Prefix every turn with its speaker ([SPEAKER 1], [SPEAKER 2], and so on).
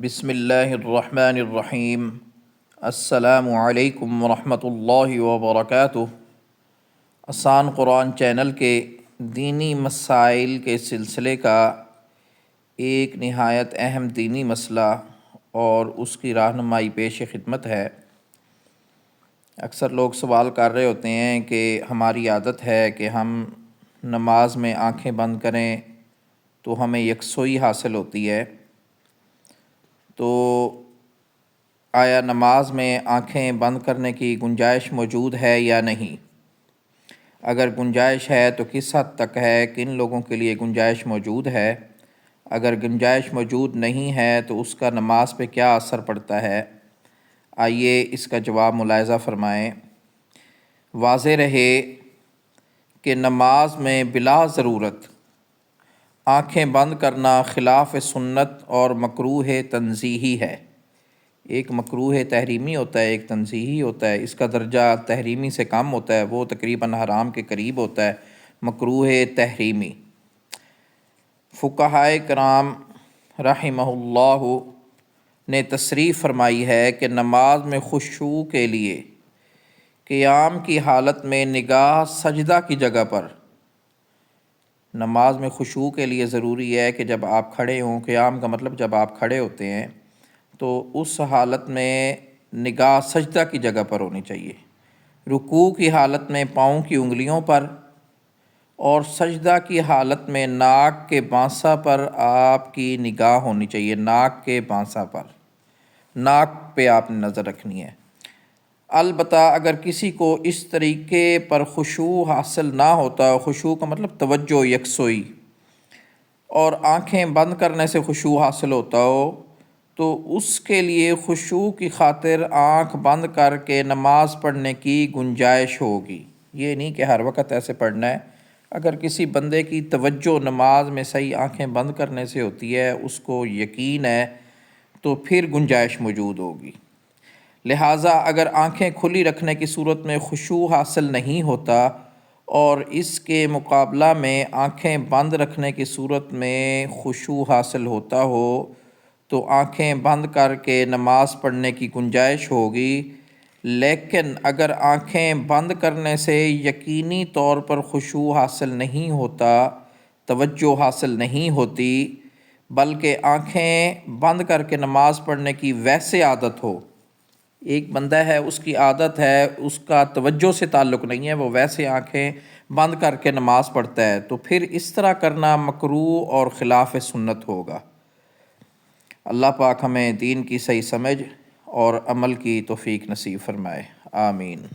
[SPEAKER 1] بسم اللہ الرحمن الرحیم۔ السلام علیکم ورحمۃ اللہ وبرکاتہ۔ آسان قرآن چینل کے دینی مسائل کے سلسلے کا ایک نہایت اہم دینی مسئلہ اور اس کی رہنمائی پیش خدمت ہے۔ اکثر لوگ سوال کر رہے ہوتے ہیں کہ ہماری عادت ہے کہ ہم نماز میں آنکھیں بند کریں تو ہمیں یکسوئی حاصل ہوتی ہے، تو آیا نماز میں آنکھیں بند کرنے کی گنجائش موجود ہے یا نہیں؟ اگر گنجائش ہے تو کس حد تک ہے، کن لوگوں کے لیے گنجائش موجود ہے؟ اگر گنجائش موجود نہیں ہے تو اس کا نماز پہ کیا اثر پڑتا ہے؟ آئیے اس کا جواب ملاحظہ فرمائیں۔ واضح رہے کہ نماز میں بلا ضرورت آنکھیں بند کرنا خلاف سنت اور مکروہ تنزیہی ہے۔ ایک مکروہ تحریمی ہوتا ہے، ایک تنزیہی ہوتا ہے۔ اس کا درجہ تحریمی سے کم ہوتا ہے، وہ تقریباً حرام کے قریب ہوتا ہے، مکروہ تحریمی۔ فقہائے کرام رحمہ اللہ نے تصریح فرمائی ہے کہ نماز میں خشوع کے لیے قیام کی حالت میں نگاہ سجدہ کی جگہ پر، نماز میں خشوع کے لیے ضروری ہے کہ جب آپ کھڑے ہوں، قیام کا مطلب جب آپ کھڑے ہوتے ہیں تو اس حالت میں نگاہ سجدہ کی جگہ پر ہونی چاہیے، رکوع کی حالت میں پاؤں کی انگلیوں پر، اور سجدہ کی حالت میں ناک کے بانسا پر آپ کی نگاہ ہونی چاہیے، ناک کے بانسا پر، ناک پہ آپ نے نظر رکھنی ہے۔ البتہ اگر کسی کو اس طریقے پر خشوع حاصل نہ ہوتا، خشوع کا مطلب توجہ، یکسوئی، اور آنکھیں بند کرنے سے خشوع حاصل ہوتا ہو، تو اس کے لیے خشوع کی خاطر آنکھ بند کر کے نماز پڑھنے کی گنجائش ہوگی۔ یہ نہیں کہ ہر وقت ایسے پڑھنا ہے۔ اگر کسی بندے کی توجہ نماز میں صحیح آنکھیں بند کرنے سے ہوتی ہے، اس کو یقین ہے، تو پھر گنجائش موجود ہوگی۔ لہٰذا اگر آنکھیں کھلی رکھنے کی صورت میں خشوع حاصل نہیں ہوتا اور اس کے مقابلہ میں آنکھیں بند رکھنے کی صورت میں خشوع حاصل ہوتا ہو تو آنکھیں بند کر کے نماز پڑھنے کی گنجائش ہوگی۔ لیکن اگر آنکھیں بند کرنے سے یقینی طور پر خشوع حاصل نہیں ہوتا، توجہ حاصل نہیں ہوتی، بلکہ آنکھیں بند کر کے نماز پڑھنے کی ویسے عادت ہو، ایک بندہ ہے اس کی عادت ہے، اس کا توجہ سے تعلق نہیں ہے، وہ ویسے آنکھیں بند کر کے نماز پڑھتا ہے، تو پھر اس طرح کرنا مکروہ اور خلاف سنت ہوگا۔ اللہ پاک ہمیں دین کی صحیح سمجھ اور عمل کی توفیق نصیب فرمائے، آمین۔